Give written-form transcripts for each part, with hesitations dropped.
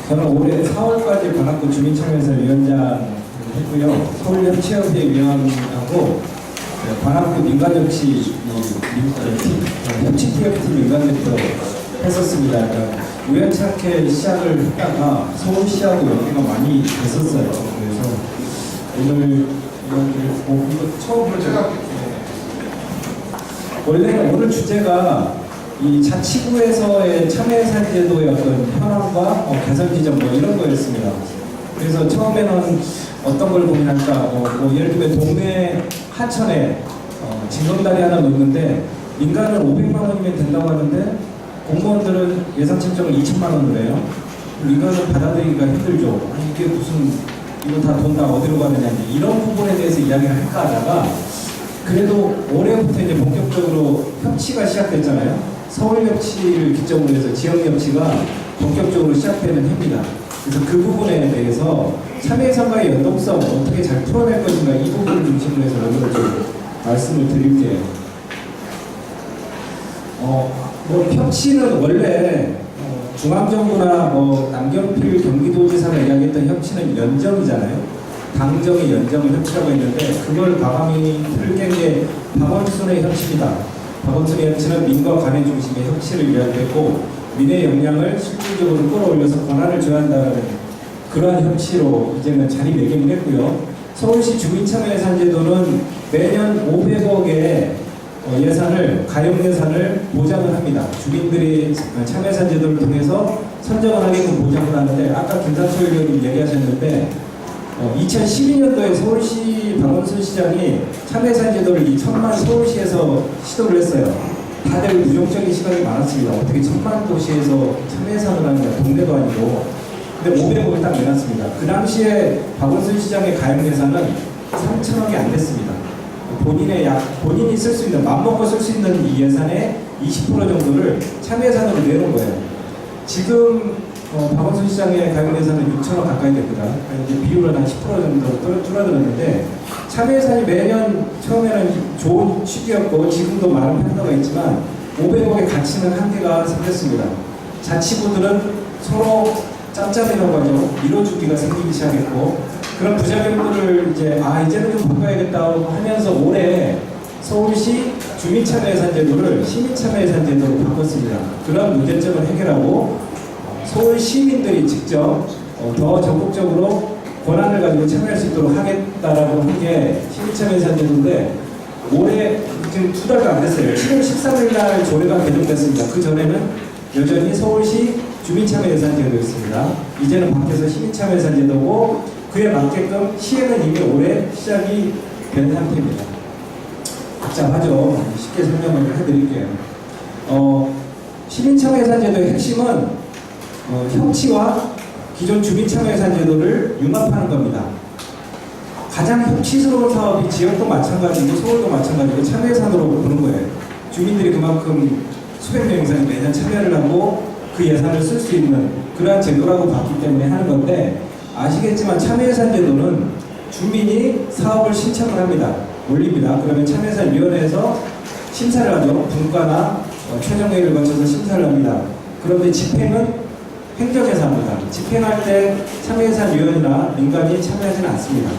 저는 올해 4월까지 관악구 주민참여연설 위원장을 했고요. 서울협치협회 위원하고 관악구 민간협치 협치TF팀 민간대표 했었습니다. 그러니까 우연찮게 시작을 했다가 서울시하고 연계가 많이 됐었어요. 그래서 오늘 이거 처음으로 제가 원래 오늘 주제가 이 자치구에서의 참여예산제도의 어떤 현황과 개선 지점 이런 거였습니다. 그래서 처음에는 어떤 걸 고민할까, 예를 들면 동네 하천에 징검다리 하나 놓는데 민간은 500만 원이면 된다고 하는데 공무원들은 예산 책정을 2천만 원으로 해요. 민간은 받아들이기가 힘들죠. 아니 이게 무슨 이거 다 돈 다 어디로 가느냐 이런 부분에 대해서 이야기를 할까 하다가 그래도 올해부터 이제 본격적으로 협치가 시작됐잖아요. 서울협치를 기점으로 해서 지역협치가 본격적으로 시작되는 해입니다. 그래서 그 부분에 대해서 참여예산과의 연동성 어떻게 잘 풀어낼 것인가 이 부분을 중심으로 해서 오늘 좀 말씀을 드릴게요. 협치는 원래 중앙정부나 남경필 경기도지사가 이야기했던 협치는 연정이잖아요. 당정의 연정을 협치라고 했는데 그걸 과감히 틀게 게 박원순의 협치입니다. 박원순의 협치는 민과 관의 중심의 협치를 이야기했고 민의 역량을 실질적으로 끌어올려서 권한을 조한다는 그러한 협치로 이제는 자리매김을 했고요. 서울시 주민참여예산제도는 매년 500억의 예산을 가용 예산을 보장을 합니다. 주민들이 참여예산제도를 통해서 선정을 하게끔 보장을 하는데 아까 김상철 의원님 얘기하셨는데 2012년도에 서울시 박원순 시장이 참여예산제도를 2천만 서울시에서 시도를 했어요. 다들 부정적인 시각이 많았습니다. 어떻게 1,000만 도시에서 참여예산을 하느냐, 동네도 아니고. 근데 500억을 딱 내놨습니다. 그 당시에 박원순 시장의 가용예산은 3천억이 안 됐습니다. 본인이 쓸 수 있는, 맘먹고 쓸 수 있는 이 예산의 20% 정도를 참여예산으로 내놓은 거예요. 지금 박원순 시장의 가용예산은 6천억 가까이 됩니다. 이제 비율은 한 10% 정도 줄어들었는데 참여예산이 매년 처음에는 좋은 취지였고 지금도 많은 편도가 있지만 500억의 가치는 한계가 생겼습니다. 자치구들은 서로 짬짬이라고 하죠. 밀어주기가 생기기 시작했고 그런 부작용들을 이제는 좀 바꿔야겠다고 하면서 올해 서울시 주민참여예산제도를 시민참여예산제도로 바꿨습니다. 그런 문제점을 해결하고 서울 시민들이 직접 더 적극적으로 권한을 가지고 참여할 수 있도록 하겠다라고 한 게 시민참여예산제도인데 올해 지금 2달도 안 됐어요. 7월 13일 날 조례가 개정됐습니다. 그 전에는 여전히 서울시 주민참여예산제도였습니다. 이제는 바뀌어서 시민참여예산제도고 그에 맞게끔 시행은 이미 올해 시작이 된 상태입니다. 복잡하죠. 쉽게 설명을 해드릴게요. 시민참여예산제도의 핵심은 협치와 기존 주민참여예산제도를 융합하는 겁니다. 가장 협치스러운 사업이 지역도 마찬가지고 서울도 마찬가지고 참여예산으로 보는 거예요. 주민들이 그만큼 수백 명 이상이 매년 참여를 하고 그 예산을 쓸 수 있는 그러한 제도라고 봤기 때문에 하는 건데 아시겠지만 참여예산제도는 주민이 사업을 신청을 합니다. 올립니다. 그러면 참여예산위원회에서 심사를 하죠. 분과나 최종회의를 거쳐서 심사를 합니다. 그런데 집행은 행정에서 합니다. 집행할 때 참여예산위원이나 민간이 참여하지는 않습니다.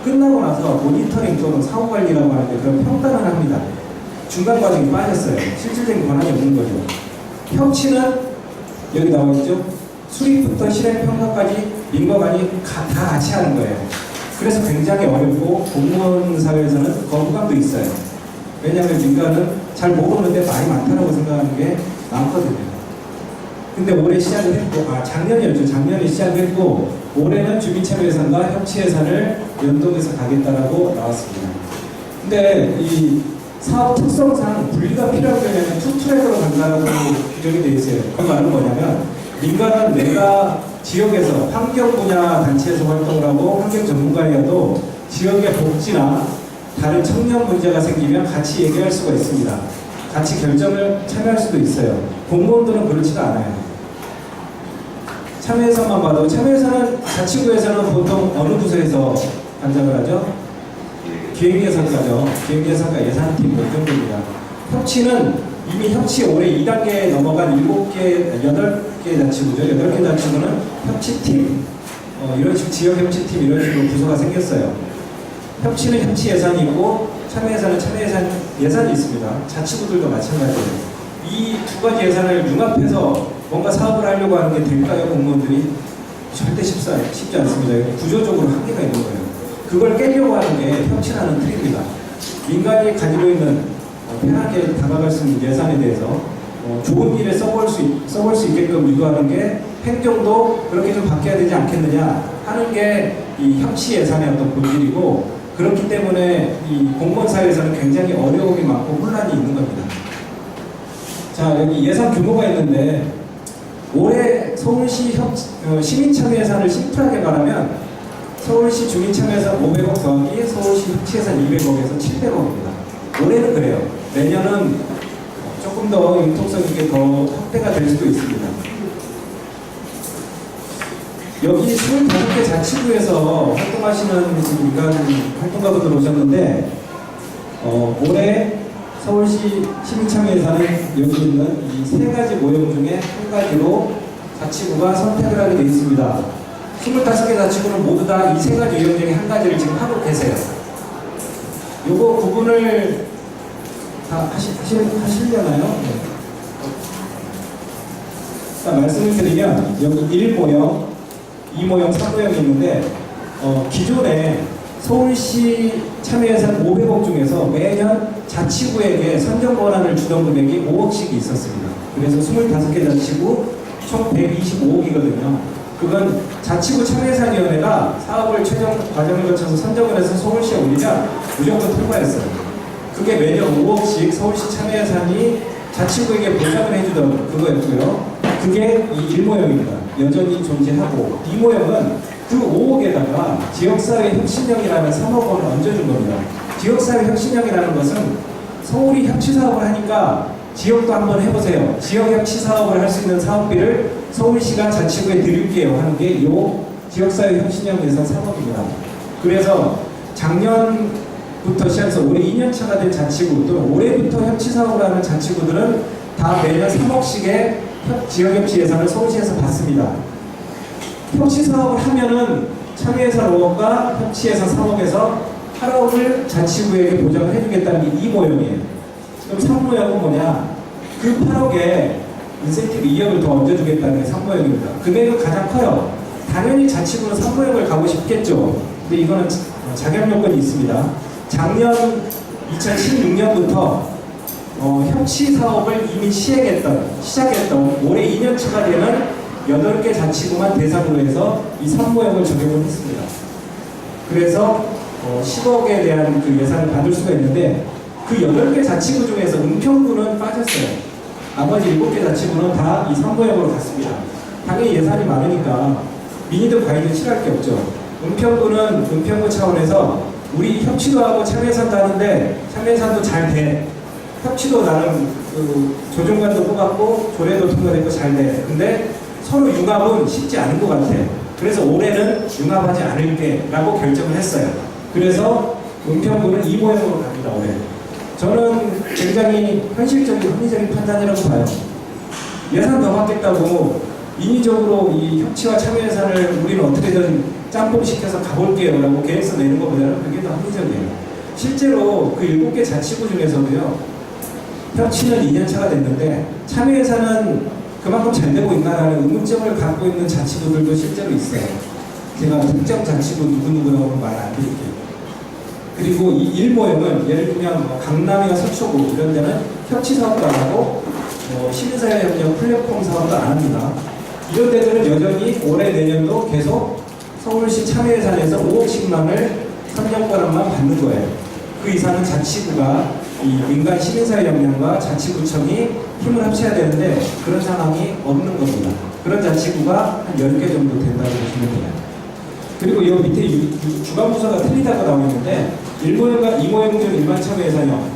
끝나고 나서 모니터링 또는 사후관리라고 하는데 그런 평가를 합니다. 중간 과정이 빠졌어요. 실질적인 권한이 없는 거죠. 협치는 여기 나와 있죠. 수립부터 실행 평가까지 민과 관이 다 같이 하는 거예요. 그래서 굉장히 어렵고 공무원 사회에서는 거부감도 있어요. 왜냐하면 민간은 잘 모르는데 말이 많다고 생각하는 게 많거든요. 근데 올해 시작을 했고, 작년이었죠. 작년에 시작했고, 올해는 주민참여예산과 협치예산을 연동해서 가겠다라고 나왔습니다. 근데 이 사업 특성상 분리가 필요하기 때문에 투트랙으로 간다고 규정이 되어 있어요. 그 말은 뭐냐면, 민간은 내가 지역에서 환경 분야 단체에서 활동을 하고 환경 전문가여도 지역의 복지나 다른 청년 문제가 생기면 같이 얘기할 수가 있습니다. 같이 결정을 참여할 수도 있어요. 공무원들은 그렇지가 않아요. 참여예산만 봐도 참여예산은 자치구에서는 보통 어느 부서에서 관장을 하죠? 기획예산과죠. 기획예산과 예산팀 정도입니다. 협치는 이미 협치 올해 2단계에 넘어간 7개, 8개 자치구죠. 8개 자치구는 협치팀, 이런 식으로 지역 협치팀 이런 식으로 부서가 생겼어요. 협치는 협치 예산이 있고 참여 예산은 참여 예산이 있습니다. 자치구들도 마찬가지예요. 이 두 가지 예산을 융합해서 뭔가 사업을 하려고 하는 게 될까요? 공무원들이 절대 쉽지 않습니다. 구조적으로 한계가 있는 거예요. 그걸 깨려고 하는 게 협치라는 틀입니다. 민간이 가지고 있는 편하게 다가갈 수 있는 예산에 대해서 좋은 일에 써볼 수 있게끔 유도하는 게 행정도 그렇게 좀 바뀌어야 되지 않겠느냐 하는 게 이 협치 예산의 어떤 본질이고, 그렇기 때문에 이 공무원 사회에서는 굉장히 어려움이 많고 혼란이 있는 겁니다. 자, 여기 예산 규모가 있는데 올해 서울시 시민참여 예산을 심플하게 말하면 서울시 주민참여 예산 500억 더하기 서울시 협치 예산 200억에서 700억입니다. 올해는 그래요. 내년은 조금 더 융통성 있게 더 확대가 될 수도 있습니다. 여기 25개 자치구에서 활동하시는 민간 활동가분들 오셨는데 올해 서울시 시민참여 예산은 여기 있는 이 세 가지 모형 중에 한 가지로 자치구가 선택을 하게 되어 있습니다. 25개 자치구는 모두 다 이 세 가지 유형 중에 한 가지를 지금 하고 계세요. 요거 구분을 다 하시려나요? 네. 일단 말씀을 드리면 여기 1모형, 2모형, 3모형이 있는데 기존에 서울시 참여예산 500억 중에서 매년 자치구에게 선정 권한을 주던 금액이 5억씩이 있었습니다. 그래서 25개 자치구 총 125억이거든요. 그건 자치구 참여예산위원회가 사업을 최종 과정을 거쳐서 선정을 해서 서울시에 올리면 무조건 통과했어요. 그게 매년 5억씩 서울시 참여예산이 자치구에게 보장을 해주던 그거였고요. 그게 이 1모형입니다. 여전히 존재하고, 2모형은 그 5억에다가 지역사회 혁신형이라는 3억 원을 얹어준 겁니다. 지역사회 혁신형이라는 것은 서울이 협치사업을 하니까 지역도 한번 해보세요. 지역 협치사업을 할 수 있는 사업비를 서울시가 자치구에 드릴게요 하는 게 이 지역사회 혁신형 예산 3억입니다. 그래서 작년부터 시작해서 올해 2년차가 된 자치구, 또 올해부터 협치사업을 하는 자치구들은 다 매년 3억씩의 지역협치 예산을 서울시에서 받습니다. 협치사업을 하면은 참여예산 5억과 협치예산 3억에서 8억을 자치구에게 보장을 해주겠다는 게 2모형이에요. 그럼 3모형은 뭐냐? 그 8억에 인센티브 2억을 더 얹어주겠다는 게 3모형입니다. 금액은 가장 커요. 당연히 자치구는 3모형을 가고 싶겠죠. 근데 이거는 자격 요건이 있습니다. 작년 2016년부터 협치 사업을 이미 시작했던 올해 2년차가 되는 8개 자치구만 대상으로 해서 이 3모형을 적용을 했습니다. 그래서 10억에 대한 그 예산을 받을 수가 있는데, 그 8개 자치구 중에서 은평구는 빠졌어요. 나머지 7개 자치구는 다 이 3모형으로 갔습니다. 당연히 예산이 많으니까 민의도 과잉도 치료할 게 없죠. 은평구는 은평구 차원에서 우리 협치도 하고 참여예산도 하는데 참여예산도 잘 돼. 협치도 나는 그 조정관도 뽑았고 조례도 통과됐고 잘 돼. 근데 서로 융합은 쉽지 않은 것 같아. 그래서 올해는 융합하지 않을게 라고 결정을 했어요. 그래서 은평구는 2모형으로 갑니다. 올해. 저는 굉장히 현실적이고 합리적인 판단이라고 봐요. 예산 더 받겠다고 인위적으로 이 협치와 참여 예산을 우리는 어떻게든 짬뽕시켜서 가볼게요 라고 계획서 내는 것보다는 그게 더 합리적이에요. 실제로 그 7개 자치구 중에서도요, 협치는 2년차가 됐는데 참여 예산은 그만큼 잘 되고 있나라는 의문점을 갖고 있는 자치구들도 실제로 있어요. 제가 특정 자치구 누구누구라고 말 안 드릴게요. 그리고 이 1모형은 예를 들면 강남이나 서초구 이런 데는 협치 사업도 안 하고 시민사회 협력 플랫폼 사업도 안 합니다. 이런 데들은 여전히 올해 내년도 계속 서울시 참여 예산에서 5억씩만을 선정권한만 받는 거예요. 그 이상은 자치구가 이 민간 시민사회 역량과 자치구청이 힘을 합쳐야 되는데 그런 상황이 없는 겁니다. 그런 자치구가 한 10개 정도 된다고 보시면 돼요. 그리고 이 밑에 주관부서가 틀리다고 나와 있는데 1모형과 2모형 중 일반 참여 예산형은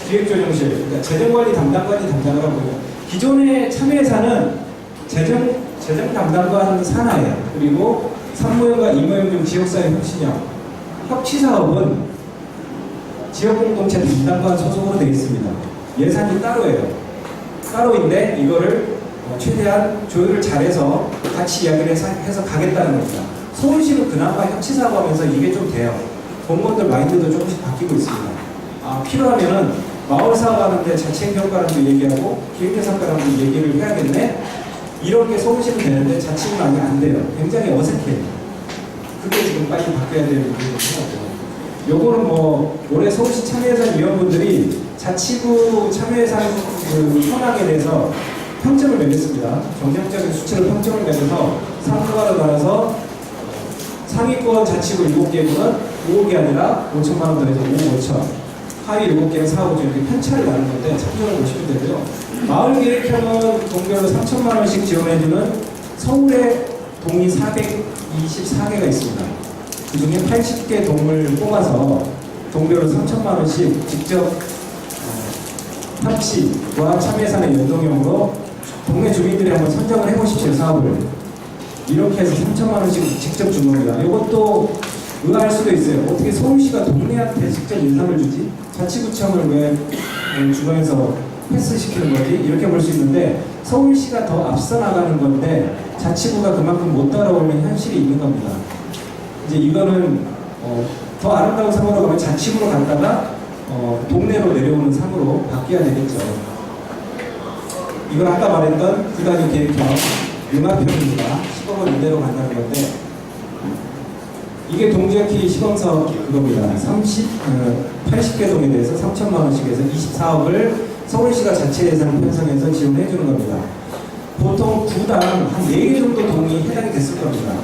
기획조정실, 그러니까 재정관리 담당관이 담당을 하고요. 기존의 참여 예산은 재정 담당관 산하예요. 그리고 3모형과 2모형 중 지역사회 혁신형, 협치사업은 지역공동체 담당관 소속으로 되어 있습니다. 예산이 따로예요. 따로인데 이거를 최대한 조율을 잘해서 같이 이야기를 해서 가겠다는 겁니다. 서울시는 그나마 협치사고 하면서 이게 좀 돼요. 공무원들 마인드도 조금씩 바뀌고 있습니다. 필요하면은 마을 사업하는데 자치행정과랑도 얘기하고 기획예산과랑도 얘기를 해야겠네. 이런 게 서울시는 되는데 자치구는 아직 안 돼요. 굉장히 어색해요. 그게 지금 빨리 바뀌어야 되는 부분이고, 요거는 뭐 올해 서울시 참여예산 위원분들이 자치구 참여예산 그 현황에 대해서 평점을 매겼습니다. 정량적인 수치로 평점을 매겨서 3급으로 나눠서 상위권 자치구 7개구는 5억이 아니라 5천만 원 더해서 5억 5천, 하위 7개는 4억 5천 이렇게 편차를 나눈 건데 참조를 보시면 되고요. 마을 계획형은 동별로 3천만 원씩 지원해주는 서울에 동이 424개가 있습니다. 그 중에 80개 동을 뽑아서 동별로 3천만 원씩 직접 협치와 참여예산의 연동형으로 동네 주민들이 한번 선정을 해보십시오. 사업을 이렇게 해서 3천만 원씩 직접 준 겁니다. 이것도 의아할 수도 있어요. 어떻게 서울시가 동네한테 직접 예산을 주지? 자치구청을 왜 주변에서 패스시키는 거지? 이렇게 볼 수 있는데 서울시가 더 앞서 나가는 건데 자치구가 그만큼 못 따라오는 현실이 있는 겁니다. 이제 이거는 더 아름다운 상으로 가면 자치구로 갔다가 동네로 내려오는 상으로 바뀌어야 되겠죠. 이건 아까 말했던 구단위 계획형 융합형입니다. 10억 원 이대로 간다는 건데 이게 동지역기 시범사업 그겁니다. 80개 동에 대해서 3천만 원씩 해서 24억을 서울시가 자체 예산을 편성해서 지원해 주는 겁니다. 보통 구당 한 4개 정도 동이 해당이 됐을 겁니다.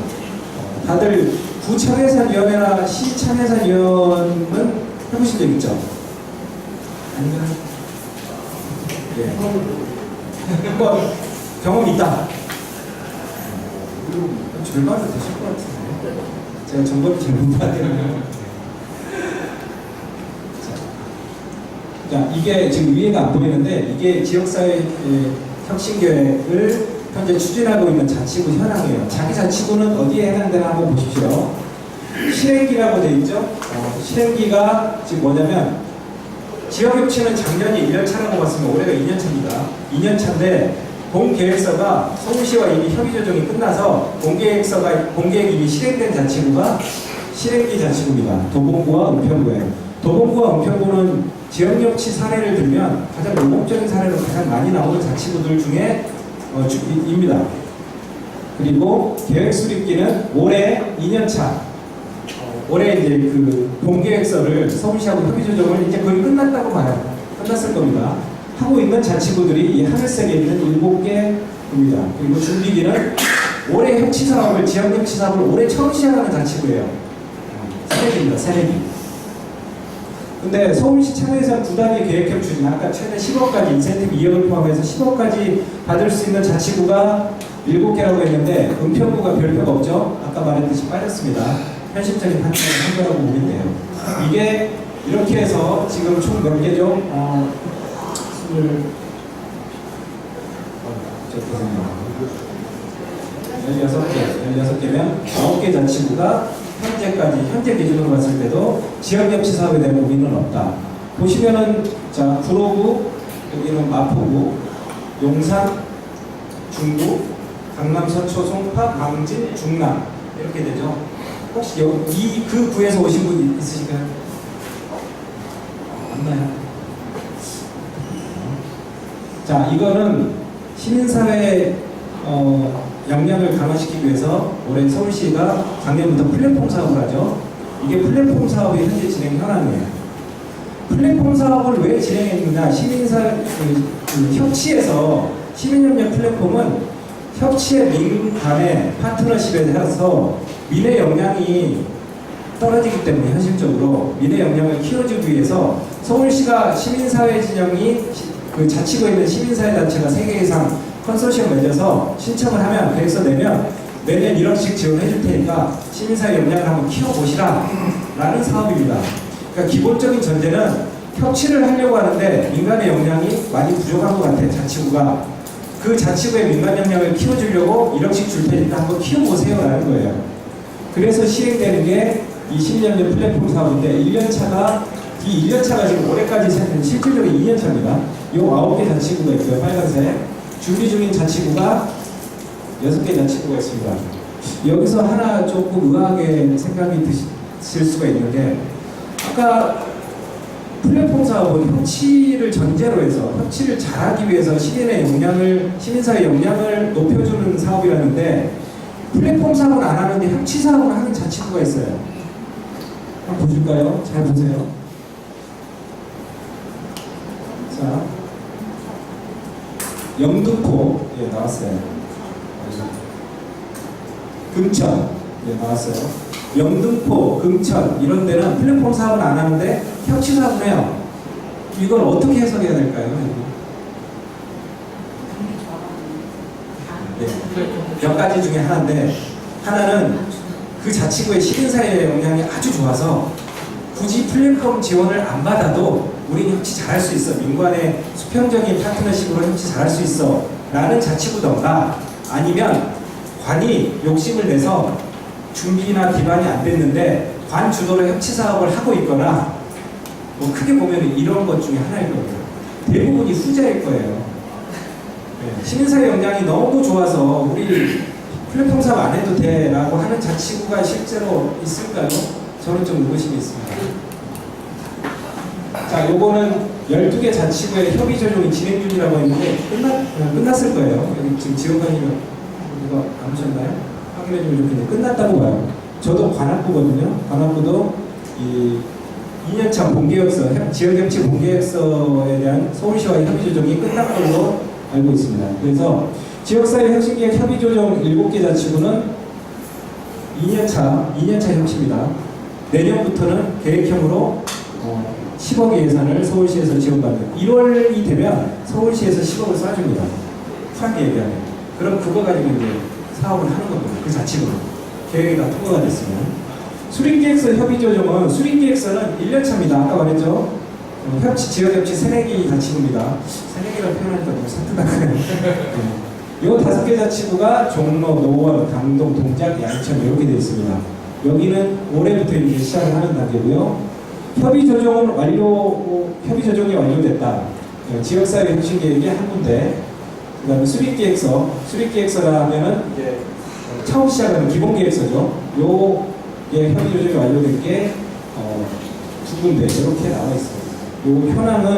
다들 구참예산위원회나 시참예산위원은 해보신 적 있죠? 아니면 한번 경험이 있다. 절반은 되실 것 같은데 제가 정보를 잘 못 받아요. 자, 이게 지금 위에가 안 보이는데 이게 지역사회 혁신계획을 현재 추진하고 있는 자치구 현황이에요. 자기 자치구는 어디에 해당되나 한번 보십시오. 실행기라고 되어 있죠. 실행기가 지금 뭐냐면 지역협치는 작년이 1년차라고 봤으면 올해가 2년차입니다. 2년차인데 본계획서가 서울시와 이미 협의 조정이 끝나서 본계획이 이미 실행된 자치구가 실행기 자치구입니다. 도봉구와 은평구예요. 도봉구와 은평구는 지역협치 사례를 들면 가장 모범적인 사례로 가장 많이 나오는 자치구들 중에 입니다. 그리고 계획수립기는 올해 2년차. 올해 이제 그 본계획서를 서울시하고 협의 조정을 이제 거의 끝났다고 봐요. 끝났을 겁니다. 하고 있는 자치구들이 이 하늘색에 있는 7개입니다. 그리고 준비기는 올해 협치사업을, 지역협치사업을 올해 처음 시작하는 자치구예요. 새내기입니다. 새내기. 근데 서울시 참여예산 구단위 계획형 추진, 아까 최대 10억까지 인센티브 2억을 포함해서 10억까지 받을 수 있는 자치구가 7개라고 했는데 은평구가 별표가 없죠. 아까 말했듯이 빠졌습니다. 현실적인 판단을 한 거라고 보면 돼요. 이게 이렇게 해서 지금 총 몇 개죠? 16개면 9개 자치구가 현재 기준으로 봤을 때도 지역협치 사업에 대한 고민은 없다. 보시면은 자 구로구, 여기는 마포구, 용산, 중구, 강남, 서초, 송파, 광진, 중남 이렇게 되죠. 혹시 그 구에서 오신 분 있으실까요? 없나요? 자, 이거는 시민사회 역량을 강화시키기 위해서 올해 서울시가 작년부터 플랫폼 사업을 하죠. 이게 플랫폼 사업이 현재 진행 현황이에요. 플랫폼 사업을 왜 진행했느냐? 시민사회 협치에서 시민협력 플랫폼은 협치의 민간의 파트너십에 해서 민의 역량이 떨어지기 때문에 현실적으로 민의 역량을 키워주기 위해서 서울시가 시민사회 진영이 그 자치구에 있는 시민사회 단체가 3개 이상 컨소시엄 맺어서 신청을 하면 계획서 내면 매년 1억씩 지원해 줄 테니까 시민사회 역량을 한번 키워보시라 라는 사업입니다. 그러니까 기본적인 전제는 협치를 하려고 하는데 민간의 역량이 많이 부족한 것 같아요. 자치구가. 그 자치구의 민간 역량을 키워주려고 1억씩 줄 테니까 한번 키워보세요 라는 거예요. 그래서 시행되는 게 이 시민협력 플랫폼 사업인데 1년차가 지금 올해까지 실질적으로 2년차입니다. 요 9개 자치구가 있고요. 빨간색. 준비 중인 자치구가 6개 자치구가 있습니다. 여기서 하나 조금 의아하게 생각이 드실 수가 있는 게, 아까 플랫폼 사업은 협치를 전제로 해서 협치를 잘하기 위해서 시민사회 역량을 높여주는 사업이라는데, 플랫폼 사업은 안 하는데 협치 사업을 하는 자치구가 있어요. 한번 보실까요? 잘 보세요. 자, 영등포, 예, 나왔어요. 금천, 예, 나왔어요. 영등포, 금천 이런 데는 플랫폼 사업은 안 하는데 협치 사업을 해요. 이걸 어떻게 해석해야 될까요? 네, 몇 가지 중에 하나인데, 하나는 그 자치구의 시민사회 역량이 아주 좋아서 굳이 플랫폼 지원을 안 받아도 우리는 협치 잘할 수 있어, 민관의 수평적인 파트너십으로 협치 잘할 수 있어 라는 자치구던가, 아니면 관이 욕심을 내서 준비나 기반이 안 됐는데 관 주도로 협치 사업을 하고 있거나, 뭐 크게 보면 이런 것 중에 하나일 거예요. 대부분이 후자일 거예요. 네, 시민사회 역량이 너무 좋아서 우리 플랫폼 사업 안 해도 돼 라고 하는 자치구가 실제로 있을까요? 저는 좀 의구심이 있습니다. 자, 요거는 12개 자치구의 협의 조정이 진행 중이라고 했는데 끝났을 거예요. 여기 지금 지원관님은 이거 안 보셨나요? 확인해 주면 좋겠네요. 끝났다고 봐요. 저도 관악구거든요. 관악구도 이 2년차 본계획서, 지역협치 본계획서에 대한 서울시와의 협의 조정이 끝난 걸로 알고 있습니다. 그래서 지역사회 혁신계획 협의 조정 7개 자치구는 2년차 협치입니다. 내년부터는 계획형으로 10억의 예산을 서울시에서 지원받는, 1월이 되면 서울시에서 10억을 쏴줍니다. 후하게 얘기하면. 그럼 그거 가지고 이제 사업을 하는 겁니다. 그 자치구로. 계획이 다 통과가 됐으면. 수립계획서 협의조정은, 수립계획서는 1년차입니다. 아까 말했죠? 협치, 지역협치 새내기 자치구입니다. 새내기라고 표현하니까 너무 산뜻하네요. 요 5개 자치구가 종로, 노원, 강동, 동작, 양천 이렇게 되어 있습니다. 여기는 올해부터 이제 시작을 하는 단계고요. 협의 조정이 완료됐다. 지역사회 혁신 계획이 한 군데. 그 다음에 수립계획서라 하면은 이제 처음 시작하는 기본계획서죠. 요게 협의 조정이 완료된 게 2군데 이렇게 나와 있습니다. 요 현황은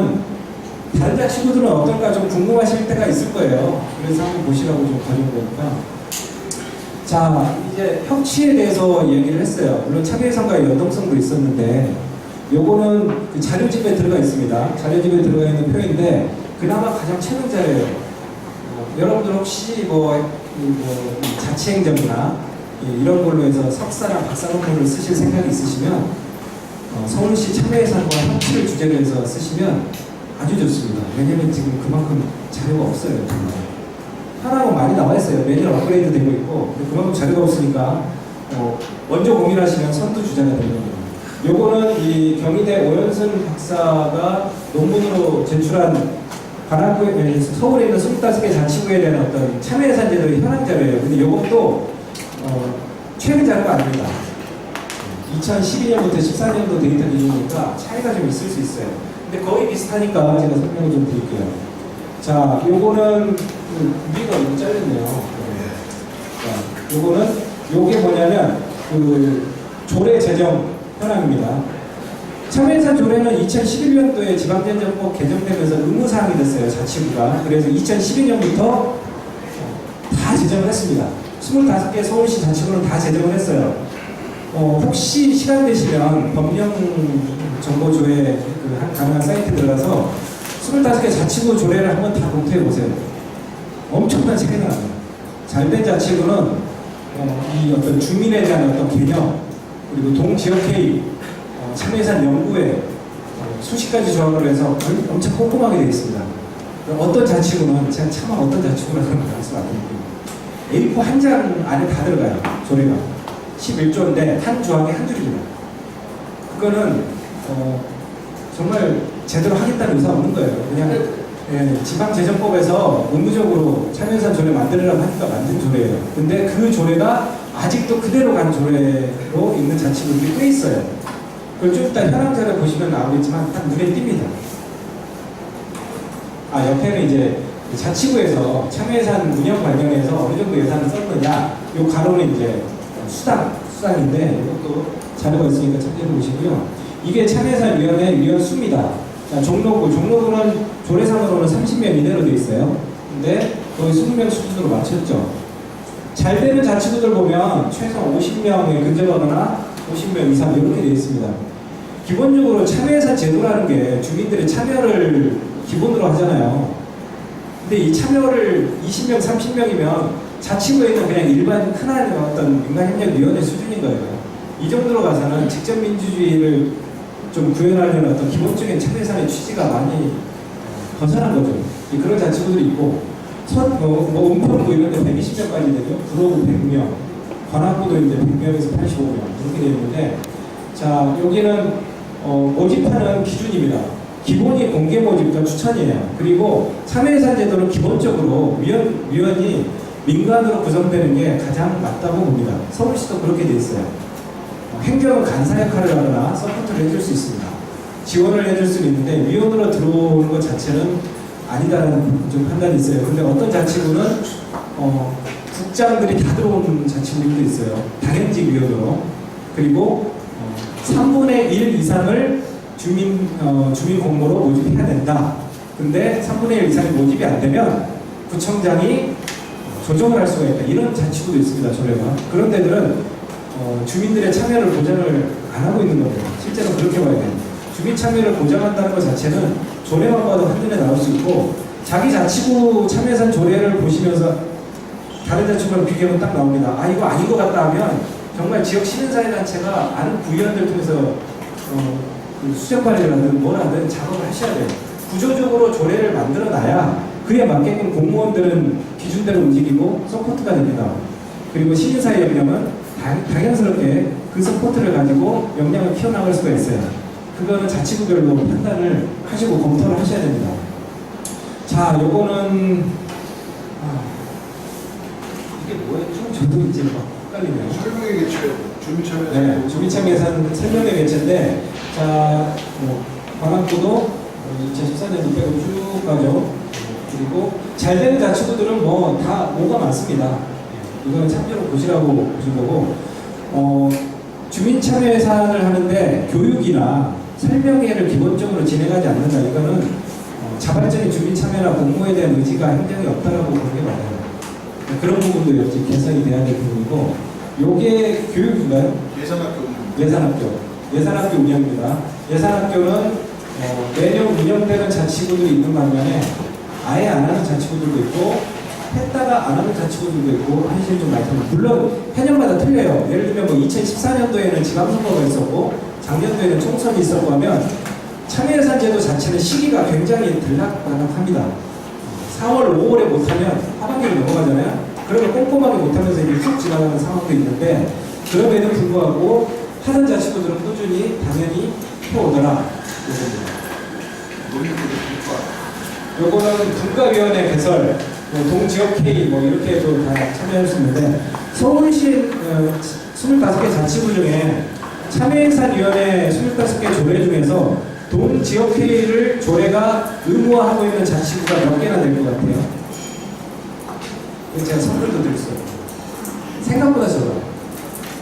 다른 자치구들은 어떨까 좀 궁금하실 때가 있을 거예요. 그래서 한번 보시라고 좀 가져온 거니까. 자, 이제 협치에 대해서 얘기를 했어요. 물론 차별성과 연동성도 있었는데, 요거는 그 자료집에 들어가 있습니다. 자료집에 들어가 있는 표인데 그나마 가장 최근 자료예요. 여러분들 혹시 자치행정이나 이런 걸로 해서 석사나 박사 논문을 쓰실 생각이 있으시면 서울시 참여예산과 협치를 주제로 해서 쓰시면 아주 좋습니다. 왜냐면 지금 그만큼 자료가 없어요. 정말. 하나하고 많이 나와 있어요. 매년 업그레이드 되고 있고, 그만큼 자료가 없으니까 먼저 고민하시면 선두주자가 되는 겁니다. 요거는 이 경희대 오연순 박사가 논문으로 제출한 관악구에, 서울에 있는 25개 자치구에 대한 어떤 참여예산 제도의 현황 자료예요. 근데 요것도 최근 자료가 아닙니다. 2012년부터 14년도 데이터 기준이니까 차이가 좀 있을 수 있어요. 근데 거의 비슷하니까 제가 설명을 좀 드릴게요. 자, 요거는 위가 너무 잘렸네요. 자, 요게 뭐냐면 조례 제정 현황입니다. 참여예산 조례는 2011년도에 지방재정법 개정되면서 의무사항이 됐어요. 자치구가. 그래서 2012년부터 다 제정을 했습니다. 25개 서울시 자치구는 다 제정을 했어요. 혹시 시간 되시면 법령정보조회 가능한 사이트 들어가서 25개 자치구 조례를 한번 다 검토해 보세요. 엄청난 차이가 나요. 잘된 자치구는 이 어떤 주민에 대한 어떤 개념, 그리고 동지역회의, 참여예산 연구에 수십 가지 조항으로 해서 엄청 꼼꼼하게 되어 있습니다. 어떤 자치구는 제가 차마 어떤 자치구라는 걸 말씀 안 드릴게요. A4 한 장 안에 다 들어가요. 조례가 11조인데 한 조항에 한 줄입니다. 그거는 정말 제대로 하겠다는 의사 없는 거예요. 그냥 지방재정법에서 의무적으로 참여예산 조례 만들으라고 하니까 만든 조례예요. 근데 그 조례가 아직도 그대로 간 조례로 있는 자치구들이 꽤 있어요. 그걸 좀 이따 현황 자료 보시면 나오겠지만 딱 눈에 띕니다. 옆에는 이제 자치구에서 참여예산 운영 관련해서 어느 정도 예산을 썼느냐, 요 가로는 이제 수당인데 이것도 자료가 있으니까 참고해 보시고요. 이게 참여예산위원회 위원 수입니다. 자, 종로구는 조례상으로는 30명 이내로 돼 있어요. 근데 거의 20명 수준으로 맞췄죠. 잘 되는 자치구들 보면 최소 50명에 근접하거나 50명 이상 이렇게 되어 있습니다. 기본적으로 참여예산 제도라는 게 주민들의 참여를 기본으로 하잖아요. 근데 이 참여를 20명, 30명이면 자치구에 있는 그냥 일반 흔한 어떤 민간협력위원회 수준인 거예요. 이 정도로 가서는 직접 민주주의를 좀 구현하려는 어떤 기본적인 참여예산의 취지가 많이 벗어난 거죠. 그런 자치구들이 있고, 은평구 이런 데 120명까지 되죠. 구로구 100명, 관악구도 이제 100명에서 85명 이렇게 되어 있는데, 자, 여기는 모집하는 기준입니다. 기본이 공개 모집과 추천이에요. 그리고 참여예산 제도는 기본적으로 위원이 민간으로 구성되는 게 가장 맞다고 봅니다. 서울시도 그렇게 돼 있어요. 행정은 간사 역할을 하거나 서포트를 해줄 수 있습니다. 지원을 해줄 수는 있는데 위원으로 들어오는 것 자체는 아니다라는 좀 판단이 있어요. 근데 어떤 자치구는 국장들이 다 들어오는 자치구들도 있어요. 당연직 위원으로. 그리고 3분의 1 이상을 주민 공모로 모집해야 된다. 근데 3분의 1 이상이 모집이 안 되면 구청장이 조정을 할 수가 있다. 이런 자치구도 있습니다. 조례가. 그런 데들은 주민들의 참여를 보장을 안 하고 있는 겁니다. 실제로 그렇게 봐야 돼요. 주민 참여를 보장한다는 것 자체는 조례만 봐도 한눈에 나올 수 있고, 자기 자치구 참여예산 조례를 보시면서 다른 자치구랑 비교하면 딱 나옵니다. 이거 아닌 것 같다 하면 정말 지역 시민사회단체가 아는 구의원들 통해서 수정 발의를 하든 뭘 하든 작업을 하셔야 돼요. 구조적으로 조례를 만들어 놔야 그에 맞게끔 공무원들은 기준대로 움직이고 서포트가 됩니다. 그리고 시민사회 역량은 당연스럽게 그 서포트를 가지고 역량을 키워나갈 수가 있어요. 그거는 자치구별로 판단을 하시고 검토를 하셔야 됩니다. 자, 요거는 이게 뭐였죠? 저도 이제 막 헷갈리네요. 설명의 개최, 주민참여. 네, 주민참여예산 설명의 개최인데, 자, 관악구도 2014년도 빼고 쭉 가죠. 그리고 잘 되는 자치구들은 다 뭐가 많습니다. 이거는 참조로 보시라고 보신 거고, 주민참여예산을 하는데 교육이나 설명회를 기본적으로 진행하지 않는다. 이거는 자발적인 주민참여나 공모에 대한 의지가 행정에 없다라고 보는 게 맞아요. 그런 부분도 역시 개선이 돼야 될 부분이고, 요게 교육인가요? 예산학교 운영입니다. 예산학교는 매년 운영되는 자치구들이 있는 반면에 아예 안 하는 자치구들도 있고, 했다가 안 하는 자치구들도 있고, 현실이 좀 많이 틀립니다. 물론 해년마다 틀려요. 예를 들면 2014년도에는 지방선거가 있었고 작년도에는 총선이 있었고 하면 참여예산 제도 자체는 시기가 굉장히 들락날락합니다. 4월, 5월에 못하면 하반기로 넘어가잖아요. 그러면 꼼꼼하게 못하면서 이렇게 쭉 지나가는 상황도 있는데, 그럼에도 불구하고 하는 자치구들은 꾸준히 당연히 해오더라. 요거는 분과위원회 개설, 동지역회의 이렇게도 다 참여할 수 있는데, 서울시 25개 자치구 중에 참여예산위원회 25개 조례 중에서 동지역회의를 조례가 의무화하고 있는 자치구가 몇 개나 될 것 같아요? 제가 선물도 드렸어요. 생각보다 적어요.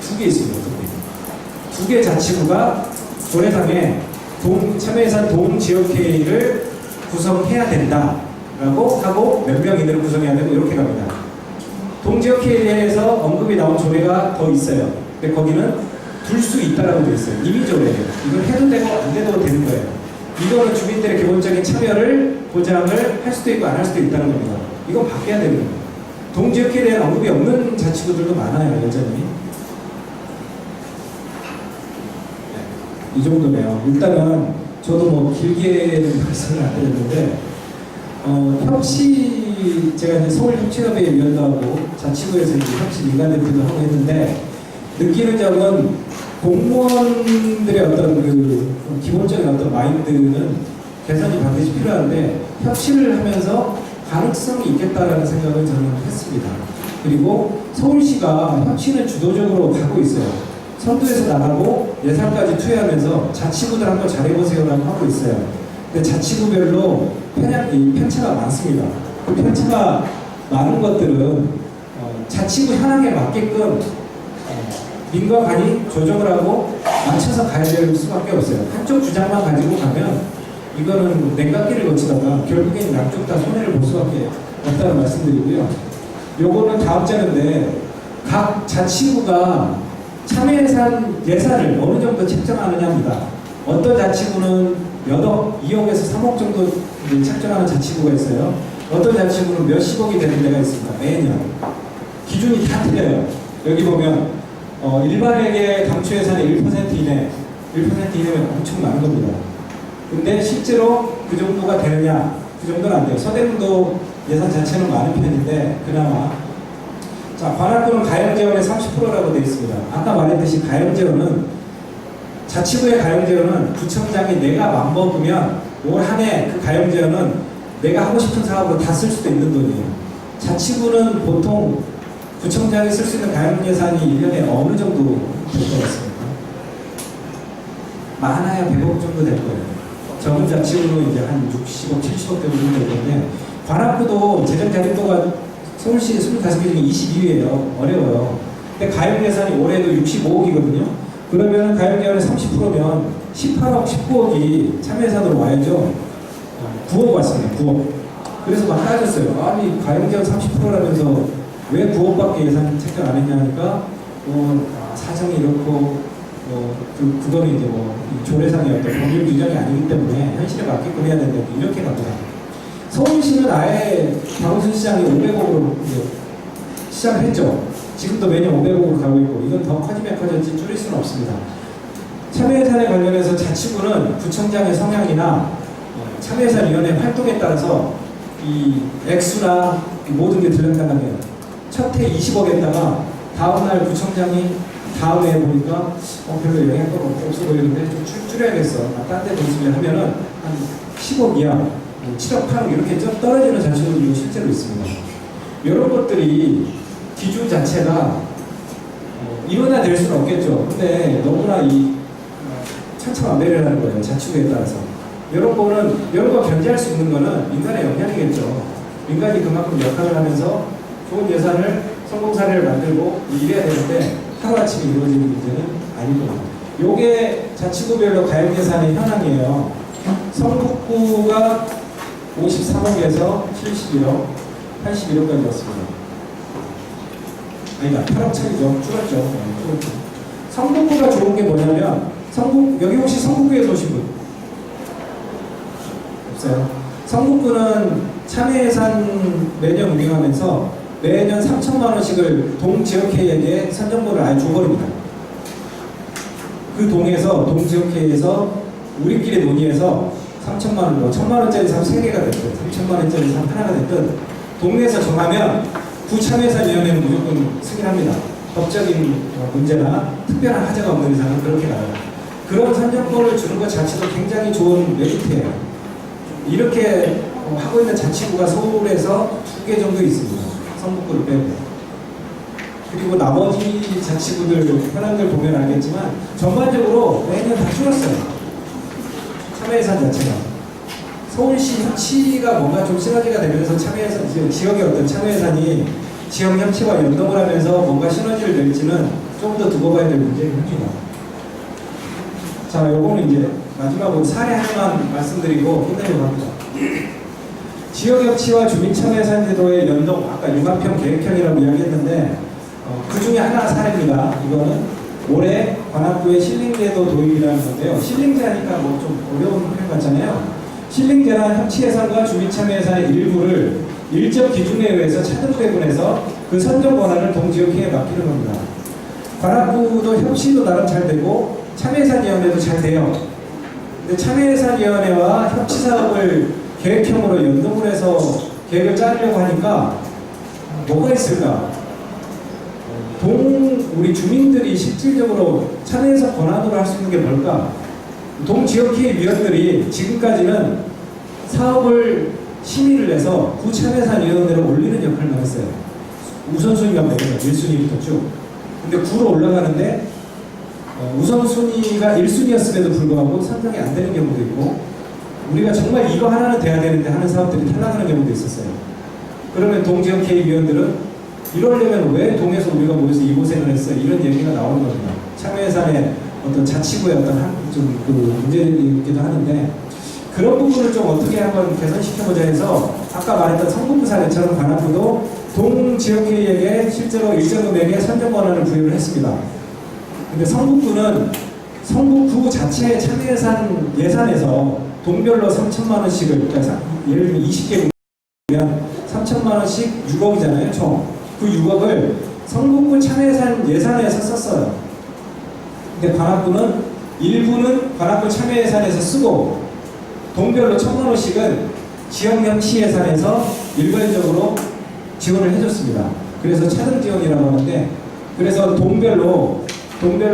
2개 있습니다. 2개 자치구가 조례상에 참여예산 동지역회의를 구성해야 된다라고 하고 몇 명 이내로 구성해야 되고 이렇게 갑니다. 동지역회의에 대해서 언급이 나온 조례가 더 있어요. 근데 거기는 둘 수 있다라고 되어 있어요. 임의 조례예요. 이건 해도 되고 안 돼도 되는 거예요. 이거는 주민들의 기본적인 참여를 보장을 할 수도 있고 안 할 수도 있다는 겁니다. 이건 바뀌어야 되는 거예요. 동지역회의에 대한 언급이 없는 자치구들도 많아요, 여전히. 이 정도네요. 일단은 저도 길게는 말씀을 안 드렸는데, 협치, 제가 이제 서울협치협의회 위원도 하고 자치구에서 이제 협치 민간대표도 하고 했는데, 느끼는 점은 공무원들의 어떤 기본적인 어떤 마인드는 개선이 반드시 필요한데, 협치를 하면서 가능성이 있겠다라는 생각을 저는 했습니다. 그리고 서울시가 협치는 주도적으로 가고 있어요. 선두에서 나가고 예산까지 투여하면서 자치구들 한번 잘해보세요라고 하고 있어요. 근데 자치구별로 편차가 많습니다. 그 편차가 많은 것들은 자치구 현황에 맞게끔 민과 관이 조정을 하고 맞춰서 가야 될 수밖에 없어요. 한쪽 주장만 가지고 가면 이거는 냉각기를 거치다가 결국엔 양쪽 다 손해를 볼 수밖에 없다는 말씀드리고요. 요거는 다음 자료인데 각 자치구가 참여 예산을 어느 정도 책정하느냐입니다. 어떤 자치구는 몇억, 2억에서 3억 정도 책정하는 자치구가 있어요. 어떤 자치구는 몇십억이 되는 데가 있습니다. 매년. 기준이 다 틀려요. 여기 보면 일반에게 당초 예산의 1% 이내, 1% 이내면 엄청 많은 겁니다. 근데 실제로 그 정도가 되느냐? 그 정도는 안 돼요. 서대문도 예산 자체는 많은 편인데 그나마 자, 관악구는 가용재원의 30%라고 되어 있습니다. 아까 말했듯이 가용재원은 자치구의 가용재원은 구청장이 내가 맘먹으면 올 한 해 그 가용재원은 내가 하고 싶은 사업으로 다 쓸 수도 있는 돈이에요. 자치구는 보통 구청장이 쓸 수 있는 가용예산이 1년에 어느 정도 될 것 같습니까? 많아야 100억 정도 될 거예요. 적은 자치구로 이제 한 60억, 70억 정도 될 건데 관악구도 재정 자립도가 서울시 25개 중에 22위예요. 어려워요. 근데 가용 예산이 올해도 65억이거든요. 그러면 가용 예산의 30%면 18억, 19억이 참여 예산으로 와야죠. 9억 왔습니다. 9억. 그래서 막 따졌어요. 아니 가용 예산 30%라면서 왜 9억밖에 예산 책정 안 했냐 하니까 사정이 이렇고 그거는 이제 조례상의 어떤 법률 규정이 아니기 때문에 현실에 맞게끔 해야 된다. 이렇게 갑니다. 서울시는 아예 박원순 시장이 500억으로 시작을 했죠. 지금도 매년 500억으로 가고 있고 이건 더 커지면 커졌지 줄일 수는 없습니다. 참여예산에 관련해서 자치구는 구청장의 성향이나 참여예산위원회 활동에 따라서 이 액수나 모든 게 들렸다는 게 첫 해 20억에다가 다음날 구청장이 다음 해에 보니까 별로 영향가 없어 보이는데 좀 줄여야겠어. 딴 데 돈 쓰려 하면은 한 10억 이하 7억, 8억 이렇게 좀 떨어지는 자치구도 실제로 있습니다. 이런 것들이 기준 자체가 일원화될 수는 없겠죠. 근데 너무나 천차만별이라는 거예요. 자치구에 따라서. 이런 거 견제할 수 있는 거는 민간의 역량이겠죠. 민간이 그만큼 역할을 하면서 좋은 예산을 성공 사례를 만들고 이래야 되는데 하루아침에 이루어지는 문제는 아니거든요. 요게 자치구별로 가용 예산의 현황이에요. 성북구가 53억에서 71억, 81억까지 왔습니다. 아니다, 8억 차이죠. 줄었죠. 성북구가 좋은 게 뭐냐면, 여기 혹시 성북구에 오신 분? 없어요. 성북구는 참여예산 매년 운영하면서 매년 3천만 원씩을 동지역회의에게 선정보를 아예 줘버립니다. 그 동지역회의에서 우리끼리 논의해서 3천만 원, 1,000만 원짜리 상 3개가 됐든 3천만 원짜리 상 하나가 됐든 동네에서 정하면 구참예산위원회는 무조건 승인합니다. 법적인 문제나 특별한 하자가 없는 이상은 그렇게 나와요. 그런 선정권을 주는 것 자체도 굉장히 좋은 메리트예요. 이렇게 하고 있는 자치구가 서울에서 2개 정도 있습니다. 성북구를 빼고. 그리고 나머지 자치구들 현황들 보면 알겠지만 전반적으로 매년 다 줄었어요. 참여예산 자체가. 서울시 협치가 뭔가 좀 시너지가 되면서 참여예산, 지역의 어떤 참여예산이 지역 협치와 연동을 하면서 뭔가 시너지를 낼지는 좀 더 두고 봐야 될 문제긴 합니다. 자, 요거는 이제 마지막으로 사례 하나만 말씀드리고 끝내려고 합니다. 지역 협치와 주민 참여예산 제도의 연동, 아까 융합형 계획형이라고 이야기했는데 그 중에 하나 사례입니다. 이거는 올해 관악구의 신림제도 도입이라는 건데요. 신림제 하니까 뭐 좀 어려운 표현 같잖아요. 신림제란 협치예산과 주민참여예산의 일부를 일정 기준에 의해서 차등 배분해서 그 선정 권한을 동지역회에 맡기는 겁니다. 관악구도 협치도 나름 잘 되고 참여예산위원회도 잘 돼요. 근데 참여예산위원회와 협치사업을 계획형으로 연동을 해서 계획을 짜려고 하니까 뭐가 있을까? 우리 주민들이 실질적으로 참여해서 권한으로 할 수 있는 게 뭘까? 동지역회의 위원들이 지금까지는 사업을 심의를 해서 구참여예산위원회로 올리는 역할만 했어요. 우선순위가 뭐예요? 1순위부터 쭉. 근데 구로 올라가는데 우선순위가 1순위였음에도 불구하고 선정이 안 되는 경우도 있고 우리가 정말 이거 하나는 돼야 되는데 하는 사업들이 탈락하는 경우도 있었어요. 그러면 동지역회의 위원들은 이러려면 왜 동에서 우리가 모여서 이 고생을 했어요? 이런 얘기가 나오는 겁니다. 참여예산의 어떤 자치구의 어떤 그 문제이기도 하는데 그런 부분을 좀 어떻게 한번 개선시켜보자 해서 아까 말했던 성북구 사례처럼 관악구도 동지역회의에게 실제로 일정 금액의 선정 권한을 부여를 했습니다. 근데 성북구는 성북구 자체의 예산에서 동별로 3천만 원씩을, 그러니까 예를 들면 20개면 3천만 원씩 6억이잖아요, 총. 그 6억을 성북구 참여예산 예산에서 썼어요. 근데 관악구는 일부는 관악구 참여예산에서 쓰고 동별로 1,000만 원씩은 지역명치 예산에서 일괄적으로 지원을 해줬습니다. 그래서 차등 지원이라고 하는데, 그래서 동별로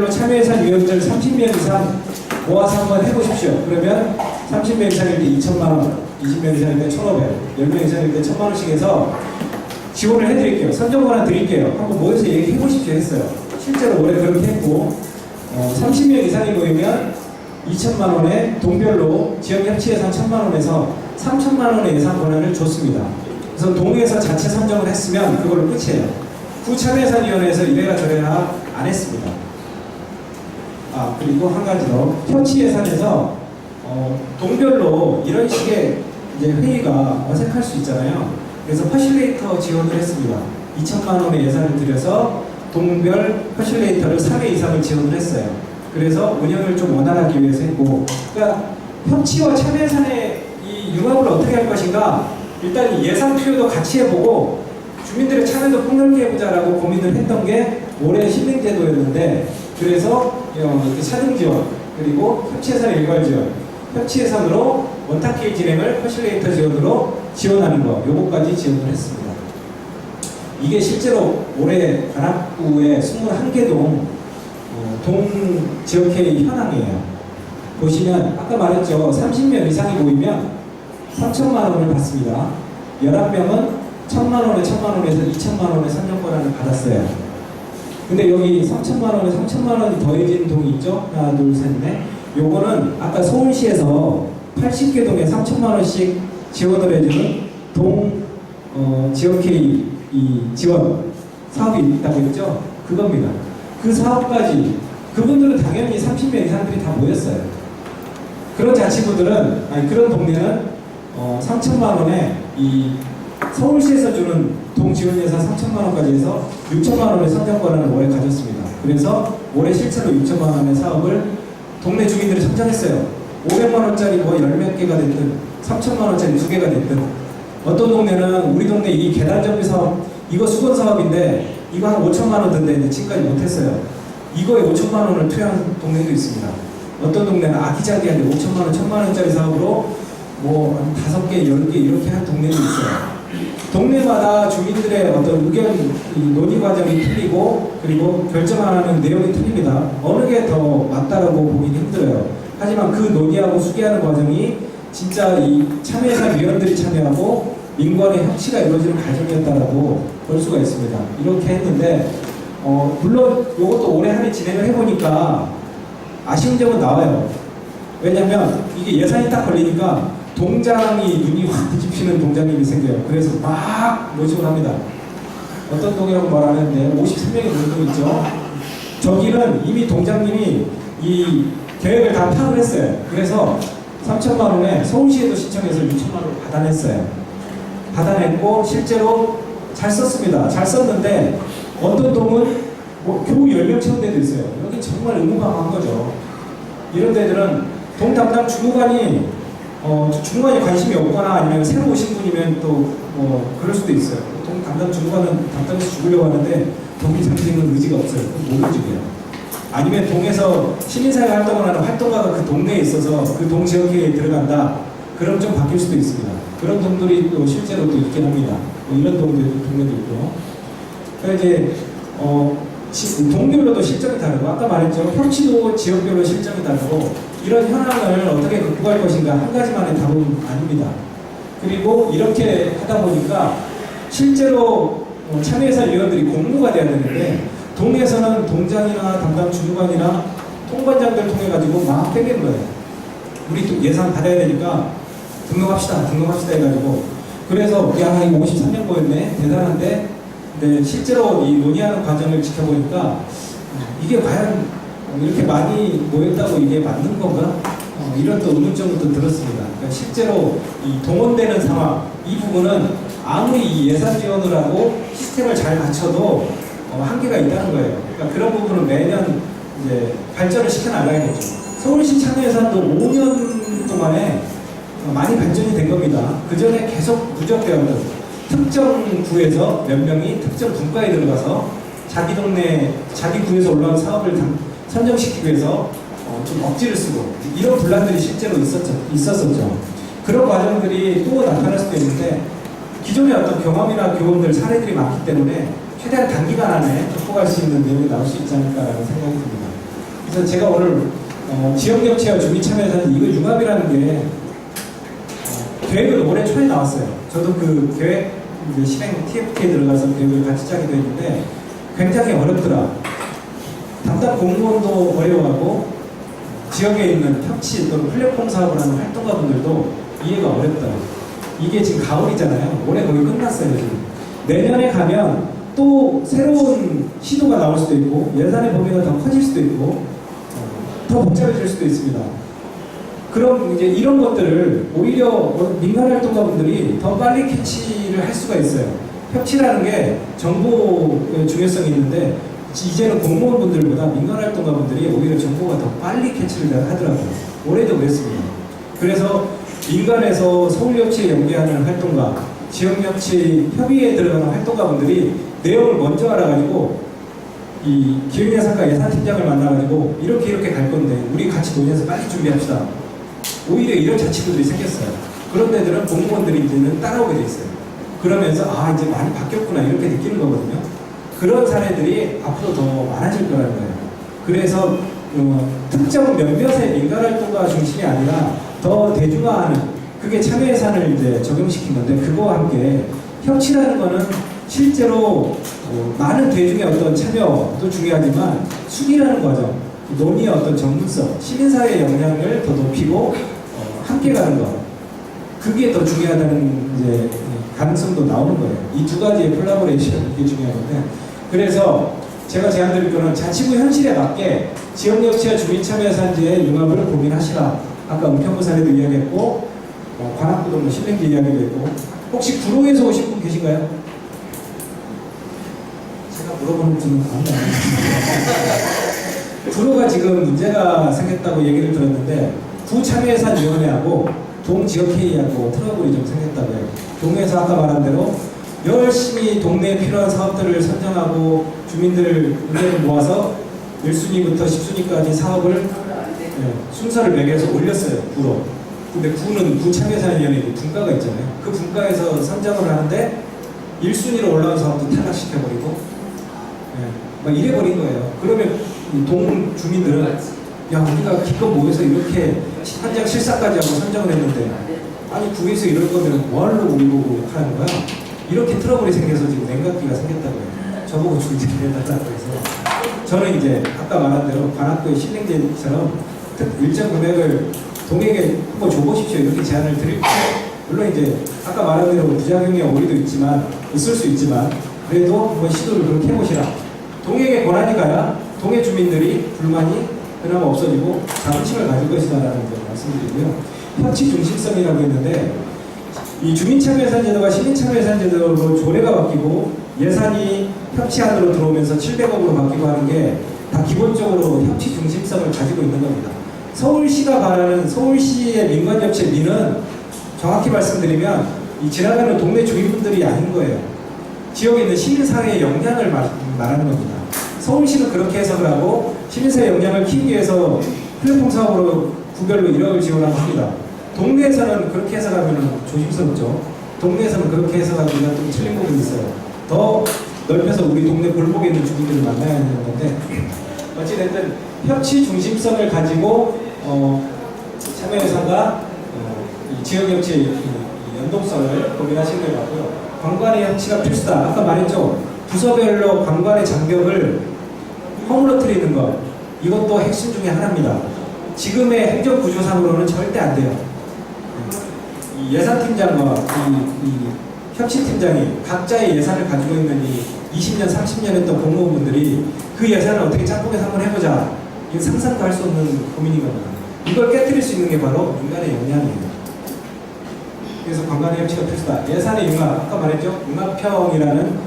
참여예산 위원들 30명 이상 모아서 한번 해보십시오. 그러면 30명 이상일 때 2천만 원, 20명 이상일 때 1,500, 10명 이상일 때 1,000만 원씩 해서 지원을 해드릴게요. 선정 권한 드릴게요. 한번 모여서 얘기해보십시오 했어요. 실제로 올해 그렇게 했고, 30명 이상이 모이면 2천만 원에 동별로 지역협치예산 1,000만 원에서 3천만 원의 예산 권한을 줬습니다. 그래서 동에서 자체 선정을 했으면 그걸로 끝이에요. 구참여예산위원회에서 이래라 저래라 안 했습니다. 그리고 한 가지 더, 협치예산에서 동별로 이런 식의 이제 회의가 어색할 수 있잖아요. 그래서 퍼실레이터 지원을 했습니다. 2천만 원의 예산을 들여서 동별 퍼실레이터를 3회 이상을 지원을 했어요. 그래서 운영을 좀 원활하기 위해서 했고, 그러니까 협치와 참여예산의 이 융합을 어떻게 할 것인가, 일단 이 예산 투여도 같이 해보고 주민들의 참여도 폭넓게 해보자라고 고민을 했던 게 올해 신민제도였는데, 그래서 이렇게 차등 지원, 그리고 협치예산 일괄 지원, 협치예산으로 원탁회의 진행을 퍼실레이터 지원으로 지원하는 거, 요거까지 지원을 했습니다. 이게 실제로 올해 관악구의 21개 동 지역회의 현황이에요. 보시면 아까 말했죠. 30명 이상이 모이면 3천만 원을 받습니다. 11명은 1,000만 원에 1,000만 원에서 2천만 원의 선정 권한을 받았어요. 근데 여기 3천만 원에 3천만 원이 더해진 동이 있죠? 하나, 둘, 셋, 넷. 요거는 아까 서울시에서 80개 동에 3천만 원씩 지원을 해주는 지역회의 이 지원 사업이 있다고 했죠? 그겁니다. 그 사업까지 그분들은 당연히 30명 이상들이 다 모였어요. 그런 자치구들은, 그런 동네는 3천만 원에 이 서울시에서 주는 동지원예산 3천만 원까지 해서 6천만 원의 선정 권한을 올해 가졌습니다. 그래서 올해 실제로 6천만 원의 사업을 동네 주민들이 선정했어요. 500만 원짜리 뭐 10몇 개가 됐든 3천만 원짜리 2개가 됐든, 어떤 동네는 우리 동네 이 계단 정비 사업, 이거 수건 사업인데 이거 한 5천만 원 든데 지금까지 못했어요. 이거에 5천만 원을 투여한 동네도 있습니다. 어떤 동네는 아기자기한데 5천만 원, 1,000만 원짜리 사업으로 뭐 한 5개, 10개 이렇게 한 동네도 있어요. 동네마다 주민들의 어떤 의견, 논의 과정이 틀리고, 그리고 결정하는 내용이 틀립니다. 어느 게 더 맞다라고 보기는 힘들어요. 하지만 그 논의하고 수기하는 과정이 진짜 이 참여예산 위원들이 참여하고 민관의 협치가 이루어지는 과정이었다라고 볼 수가 있습니다. 이렇게 했는데, 물론 이것도 올해 한 해 진행을 해보니까 아쉬운 점은 나와요. 왜냐면 이게 예산이 딱 걸리니까 동장이 눈이 확 뒤집히는 동장님이 생겨요. 그래서 막 모집을 합니다. 어떤 동이라고 말하는데 53명이 모인 동 있죠. 저기는 이미 동장님이 이 계획을 다 파악을 했어요. 그래서 3천만 원에 서울시에도 신청해서 6천만 원을 받아냈어요. 받아냈고 실제로 잘 썼습니다. 잘 썼는데 어떤 동은 뭐 겨우 10명 채운 데도 있어요. 여기 정말 의무방한 거죠. 이런 데들은 동 담당 주무관이 주무관이 관심이 없거나 아니면 새로 오신 분이면 또 뭐 그럴 수도 있어요. 동 담당 주무관은 담당해서 죽으려고 하는데 동이 선생님은 의지가 없어요. 못 움직여요. 아니면 동에서 시민사회 활동을 하는 활동가가 그 동네에 있어서 그 동 지역회의에 들어간다. 그럼 좀 바뀔 수도 있습니다. 그런 동들이 또 실제로 또 있긴 합니다. 뭐 이런 동네도 있고. 그래서 이제 동별로도 실정이 다르고, 아까 말했죠. 협치도 지역별로 실정이 다르고, 이런 현황을 어떻게 극복할 것인가 한 가지만의 답은 아닙니다. 그리고 이렇게 하다 보니까 실제로 참여예산 위원들이 공무가 돼야 되는데, 동에서는 동장이나 담당 주무관이나 통관장들 통해 가지고 막 땡기는 거예요. 우리 또 예산 받아야 되니까 등록합시다 해가지고 그래서 야 이거 53년 거였네 대단한데 근데 실제로 이 논의하는 과정을 지켜보니까 이게 과연 이렇게 많이 모였다고 이게 맞는 건가? 이런 또 의문점도 들었습니다. 그러니까 실제로 이 동원되는 상황 이 부분은 아무리 이 예산 지원을 하고 시스템을 잘 갖춰도 한계가 있다는 거예요. 그러니까 그런 부분은 매년 이제 발전을 시켜나가야겠죠. 서울시 참여예산도 5년 동안에 많이 발전이 된 겁니다. 그 전에 계속 누적되었던 특정 구에서 몇 명이 특정 분과에 들어가서 자기 동네, 자기 구에서 올라온 사업을 선정시키기 위해서 좀 억지를 쓰고 이런 분란들이 실제로 있었었죠. 그런 과정들이 또 나타날 수도 있는데 기존의 어떤 경험이나 교훈들, 사례들이 많기 때문에 최대한 단기간 안에 극복할 수 있는 내용이 나올 수 있지 않을까라는 생각이 듭니다. 그래서 제가 오늘 지역협치와 주민참여예산 이거 융합이라는 게 계획은 올해 초에 나왔어요. 저도 그 계획 실행 TFT에 들어가서 계획을 같이 짜기도 했는데 굉장히 어렵더라. 담당 공무원도 어려워하고 지역에 있는 협치 또는 플랫폼 사업을 하는 활동가분들도 이해가 어렵다. 이게 지금 가을이잖아요. 올해 거의 끝났어요. 지금. 내년에 가면 또 새로운 시도가 나올 수도 있고 예산의 범위가 더 커질 수도 있고 더 복잡해질 수도 있습니다. 그럼 이제 이런 것들을 오히려 민간 활동가분들이 더 빨리 캐치를 할 수가 있어요. 협치라는 게 정보의 중요성이 있는데 이제는 공무원분들보다 민간 활동가분들이 오히려 정보가 더 빨리 캐치를 하더라고요. 올해도 그랬습니다. 그래서 민간에서 서울협치에 연계하는 활동가, 지역협치 협의회에 들어가는 활동가분들이 내용을 먼저 알아가지고 이 기획예산과 예산팀장을 만나가지고 이렇게 갈 건데 우리 같이 논의해서 빨리 준비합시다. 오히려 이런 자치구들이 생겼어요. 그런 데들은 공무원들이 이제는 따라오게 돼 있어요. 그러면서 아 이제 많이 바뀌었구나 이렇게 느끼는 거거든요. 그런 사례들이 앞으로 더 많아질 거라는 거예요. 그래서 특정 몇몇의 민간활동가 중심이 아니라 더 대중화하는 그게 참여예산을 이제 적용시킨 건데 그거와 함께 협치라는 거는 실제로 많은 대중의 어떤 참여도 중요하지만 수기라는 과정, 논의의 어떤 전문성, 시민사회의 역량을 더 높이고 함께 가는 것 그게 더 중요하다는 이제 가능성도 나오는 거예요. 이 두 가지의 콜라보레이션 이게 중요한데 그래서 제가 제안드릴 거는 자치구 현실에 맞게 지역협치와 주민참여예산제의 융합을 고민하시라. 아까 은평구 사례도 이야기했고 관악구도 뭐 신냉지 이야기도 했고 혹시 구로에서 오신 분 계신가요? 제가 물어보는 분은 아무도 안 계십니다. 구로가 지금 문제가 생겼다고 얘기를 들었는데 구참여예산위원회하고 동지역회의하고 트러블이 좀 생겼다고 해요. 동에서 아까 말한 대로 열심히 동네에 필요한 사업들을 선정하고 주민들 의견을 모아서 1순위부터 10순위까지 사업을 순서를 매겨서 올렸어요. 구로. 근데 구는 구참여예산위원회 분과가 있잖아요. 그 분과에서 선정을 하는데 1순위로 올라온 사업도 탈락시켜버리고 막 이래버린 거예요. 그러면 동 주민들은 야 우리가 기껏 모여서 이렇게 현장 실사까지 하고 선정을 했는데 아니 구에서 이럴 거면 뭐하러 우리 보고 하는 거야? 이렇게 트러블이 생겨서 지금 냉각기가 생겼다고 해요. 저보고 중재를 해달라고 해서 저는 이제 아까 말한 대로 관악구의 신냉제처럼 일정 금액을 동에게 한번 줘보십시오 이렇게 제안을 드릴게요. 물론 이제 아까 말한 대로 부작용의 오류도 있지만 있을 수 있지만 그래도 한번 시도를 그렇게 해보시라. 동에게 권한이 가야 동해 주민들이 불만이 그나마 없어지고 자부심을 가질 것이다라는 말씀드리고요. 협치 중심성이라고 했는데 이 주민참여예산제도가 시민참여예산제도로 조례가 바뀌고 예산이 협치 안으로 들어오면서 700억으로 바뀌고 하는 게 다 기본적으로 협치 중심성을 가지고 있는 겁니다. 서울시가 말하는 서울시의 민관협치 민은 정확히 말씀드리면 이 지나가는 동네 주민분들이 아닌 거예요. 지역에 있는 시민사회의 역량을 말하는 겁니다. 서울시는 그렇게 해석을 하고 시민사회 역량을 키우기 위해서 플랫폼 사업으로 구별로 1억을 지원하고 합니다. 동네에서는 그렇게 해석하면 조심스럽죠. 동네에서는 그렇게 해석하면 좀 틀린 부분이 있어요. 더 넓혀서 우리 동네 골목에 있는 주민들을 만나야 하는 건데 어찌됐든 협치 중심성을 가지고 참여예산과 이 지역협치 연동성을 고민하시는 것 같고요. 관관의 협치가 필수다. 아까 말했죠. 부서별로 관관의 장벽을 허물어뜨리는 것 이것도 핵심 중에 하나입니다. 지금의 행정구조상으로는 절대 안 돼요. 이 예산팀장과 이 협치팀장이 각자의 예산을 가지고 있는 이 20년, 30년 했던 공무원분들이 그 예산을 어떻게 짬뽕해서 한번 해보자. 이거 상상도 할 수 없는 고민인 겁니다. 이걸 깨뜨릴 수 있는 게 바로 민간의 역량이에요. 그래서 관광의 협치가 필수다. 예산의 융합, 아까 말했죠? 융합형이라는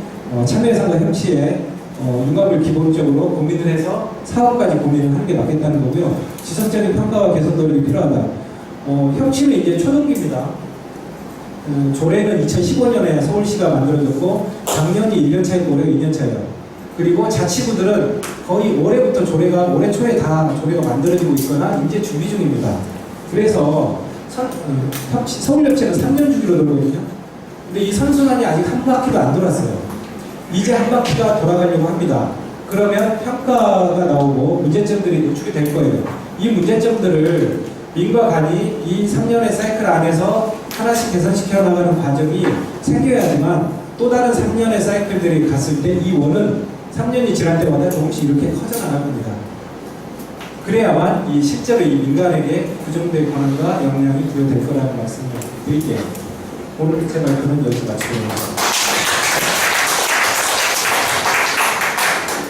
참여예산과 협치의 융합을 기본적으로 고민을 해서 사업까지 고민을 하는 게 맞겠다는 거고요. 지속적인 평가와 개선 노력이 필요하다. 협치는 이제 초등기입니다. 조례는 2015년에 서울시가 만들어졌고 작년이 1년 차이고 올해가 2년 차예요. 그리고 자치구들은 거의 올해부터 조례가 올해 초에 다 조례가 만들어지고 있거나 이제 준비 중입니다. 그래서 서울협치는 3년 주기로 돌거든요. 근데 이 선순환이 아직 한 바퀴도 안 돌았어요. 이제 한 바퀴가 돌아가려고 합니다. 그러면 평가가 나오고 문제점들이 노출이 될 거예요. 이 문제점들을 민과 간이 이 3년의 사이클 안에서 하나씩 개선시켜 나가는 과정이 생겨야지만 또 다른 3년의 사이클들이 갔을 때 이 원은 3년이 지날 때마다 조금씩 이렇게 커져나갑니다. 그래야만 이 실제로 이 민간에게 그 정도의 권한과 역량이 부여될 거라는 말씀을 드릴게요. 오늘 제 발표는 여기서 마치도록 하겠습니다.